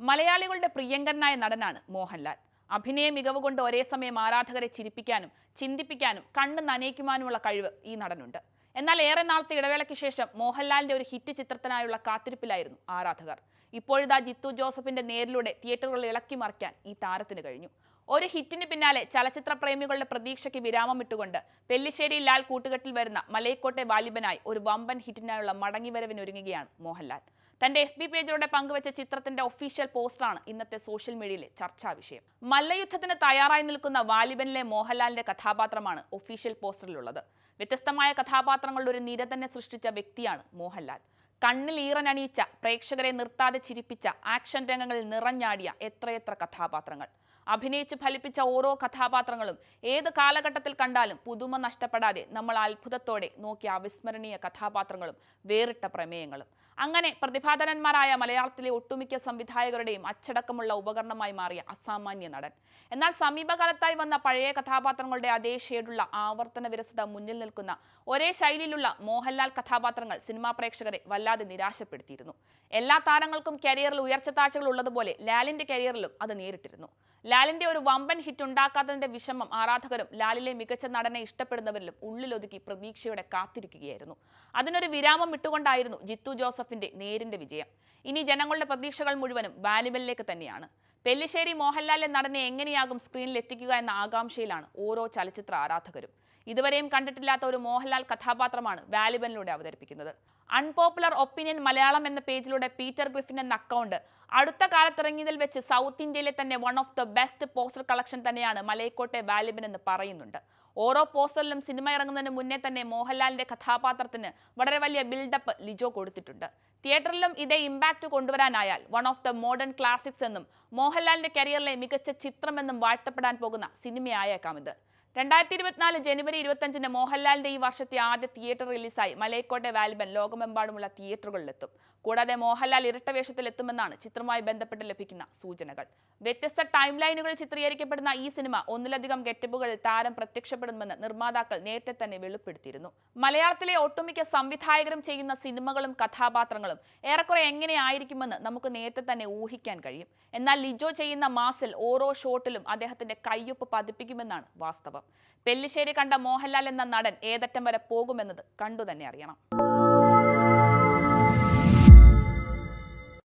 മലയാളികളുടെ പ്രിയങ്കരനായ നടനാണ് മോഹൻലാൽ. അഭിനയ മികവ് കൊണ്ട് ഒരേ സമയം ആരാധകരെ ചിരിപ്പിക്കാനും ചിന്തിപ്പിക്കാനും കണ്ണ് നനയിക്കുവാനുമുള്ള കഴിവ് ഈ നടനുണ്ട്. എന്നാൽ ഏറെ നാളത്തെ ഇടവേളയ്ക്ക് ശേഷം മോഹൻലാലിന്റെ ഒരു ഹിറ്റ് ചിത്രത്തിനായുള്ള കാത്തിരിപ്പിലായിരുന്നു ആരാധകർ. ഇപ്പോഴിതാ ജിത്തു ജോസഫിന്റെ നേരിലൂടെ തിയേറ്ററുകൾ ഇളക്കി മറിക്കാൻ ഈ താരത്തിന് കഴിഞ്ഞു. ഒരു ഹിറ്റിന് പിന്നാലെ ചലച്ചിത്ര പ്രേമികളുടെ പ്രതീക്ഷയ്ക്ക് വിരാമം ഇട്ടുകൊണ്ട് പെല്ലിശ്ശേരി ലാൽ കൂട്ടുകെട്ടിൽ വരുന്ന മലൈക്കോട്ടെ വാലിബനായി ഒരു വമ്പൻ ഹിറ്റിനായുള്ള മടങ്ങിവരവിനൊരുങ്ങുകയാണ് മോഹൻലാൽ. തന്റെ FB പേജിലൂടെ പങ്കുവച്ച ചിത്രത്തിന്റെ ഒഫീഷ്യൽ പോസ്റ്ററാണ് ഇന്നത്തെ സോഷ്യൽ മീഡിയയിലെ ചർച്ചാ വിഷയം. മല്ലയുദ്ധത്തിന് തയ്യാറായി നിൽക്കുന്ന വാലിബനിലെ മോഹൻലാലിന്റെ കഥാപാത്രമാണ് ഒഫീഷ്യൽ പോസ്റ്ററിലുള്ളത്. വ്യത്യസ്തമായ കഥാപാത്രങ്ങളുടെ ഒരു നിര തന്നെ സൃഷ്ടിച്ച വ്യക്തിയാണ് മോഹൻലാൽ. കണ്ണിൽ ഈറനണിയിച്ച, പ്രേക്ഷകരെ നിർത്താതെ ചിരിപ്പിച്ച, ആക്ഷൻ രംഗങ്ങളിൽ നിറഞ്ഞാടിയ എത്രയെത്ര കഥാപാത്രങ്ങൾ. അഭിനയിച്ച് ഫലിപ്പിച്ച ഓരോ കഥാപാത്രങ്ങളും ഏത് കാലഘട്ടത്തിൽ കണ്ടാലും പുതുമ നഷ്ടപ്പെടാതെ നമ്മൾ അത്ഭുതത്തോടെ നോക്കിയ അവിസ്മരണീയ കഥാപാത്രങ്ങളും വേറിട്ട പ്രമേയങ്ങളും. അങ്ങനെ പ്രതിഭാധനന്മാരായ മലയാളത്തിലെ ഒട്ടുമിക്ക സംവിധായകരുടെയും അച്ചടക്കമുള്ള ഉപകരണമായി മാറിയ അസാമാന്യ നടൻ. എന്നാൽ സമീപകാലത്തായി വന്ന പഴയ കഥാപാത്രങ്ങളുടെ അതേ ഷേഡുള്ള ആവർത്തന വിരസത മുന്നിൽ നിൽക്കുന്ന ഒരേ ശൈലിയിലുള്ള മോഹൻലാൽ കഥാപാത്രങ്ങൾ സിനിമാ പ്രേക്ഷകരെ വല്ലാതെ നിരാശപ്പെടുത്തിയിരുന്നു. എല്ലാ താരങ്ങൾക്കും കരിയറിൽ ഉയർച്ച താഴ്ചകൾ ഉള്ളതുപോലെ ലാലിന്റെ കരിയറിലും അത് നേരിട്ടിരുന്നു. ലാലിന്റെ ഒരു വമ്പൻ ഹിറ്റ് ഉണ്ടാക്കാത്തതിന്റെ വിഷമം ആരാധകരും ലാലിലെ മികച്ച നടനെ ഇഷ്ടപ്പെടുന്നവരിലും ഉള്ളിലൊതുക്കി പ്രതീക്ഷയോടെ കാത്തിരിക്കുകയായിരുന്നു. അതിനൊരു വിരാമം ഇട്ടുകൊണ്ടായിരുന്നു ജിത്തു ജോസഫിന്റെ നേരിന്റെ വിജയം. ഇനി ജനങ്ങളുടെ പ്രതീക്ഷകൾ മുഴുവനും വാലിബനിലേക്ക് തന്നെയാണ്. പെല്ലിശ്ശേരി മോഹൻലാലിന്റെ നടനെ എങ്ങനെയാകും സ്ക്രീനിൽ എത്തിക്കുക എന്ന ആകാംക്ഷയിലാണ് ഓരോ ചലച്ചിത്ര ആരാധകരും. ഇതുവരെയും കണ്ടിട്ടില്ലാത്ത ഒരു മോഹൻലാൽ കഥാപാത്രമാണ് വാലിബനിലൂടെ അവതരിപ്പിക്കുന്നത്. അൺപോപ്പുലർ ഒപ്പീനിയൻ മലയാളം എന്ന പേജിലൂടെ പീറ്റർ ഗ്രിഫിൻ എന്ന അക്കൗണ്ട് അടുത്ത കാലത്തിറങ്ങിയതിൽ വെച്ച് സൗത്ത് ഇന്ത്യയിലെ തന്നെ one of the best poster collection തന്നെയാണ് മലൈക്കോട്ടെ വാലിബൻ എന്ന് പറയുന്നുണ്ട്. ഓരോ പോസ്റ്ററിലും സിനിമ ഇറങ്ങുന്നതിന് മുന്നേ തന്നെ മോഹൻലാലിന്റെ കഥാപാത്രത്തിന് വളരെ വലിയ ബിൽഡപ്പ് ലിജോ കൊടുത്തിട്ടുണ്ട്. തിയേറ്ററിലും ഇതേ ഇമ്പാക്ട് കൊണ്ടുവരാനായാൽ one of the modern classics എന്നും മോഹൻലാലിന്റെ കരിയറിലെ മികച്ച ചിത്രമെന്നും വാഴ്ത്തപ്പെടാൻ പോകുന്ന സിനിമയായേക്കാം ഇത്. 2024 ജനുവരി 25 മോഹൻലാലിന്റെ ഈ വർഷത്തെ ആദ്യ തിയേറ്റർ റിലീസായി മലൈക്കോട്ടെ വാലിബൻ ലോകമെമ്പാടുമുള്ള തിയേറ്ററുകളിലെത്തും. കൂടാതെ മോഹൻലാൽ ഇരട്ട വേഷത്തിലെത്തുമെന്നാണ് ചിത്രവുമായി ബന്ധപ്പെട്ട് ലഭിക്കുന്ന സൂചനകൾ. വ്യത്യസ്ത ടൈം ലൈനുകളിൽ ചിത്രീകരിക്കപ്പെടുന്ന ഈ സിനിമ ഒന്നിലധികം ഗെറ്റപ്പുകളിൽ താരം പ്രത്യക്ഷപ്പെടുമെന്ന് നിർമ്മാതാക്കൾ നേരത്തെ തന്നെ വെളിപ്പെടുത്തിയിരുന്നു. മലയാളത്തിലെ ഒട്ടുമിക്ക സംവിധായകരും ചെയ്യുന്ന സിനിമകളും കഥാപാത്രങ്ങളും ഏറെക്കുറെ എങ്ങനെയായിരിക്കുമെന്ന് നമുക്ക് നേരത്തെ തന്നെ ഊഹിക്കാൻ കഴിയും. എന്നാൽ ലിജോ ചെയ്യുന്ന മാസിൽ ഓരോ ഷോട്ടിലും അദ്ദേഹത്തിന്റെ കയ്യൊപ്പ് പതിപ്പിക്കുമെന്നാണ് വാസ്തവം. പെല്ലിശ്ശേരി കണ്ട മോഹൻലാൽ എന്ന നടൻ ഏതറ്റം വരെ പോകുമെന്നത് കണ്ടു തന്നെ അറിയണം.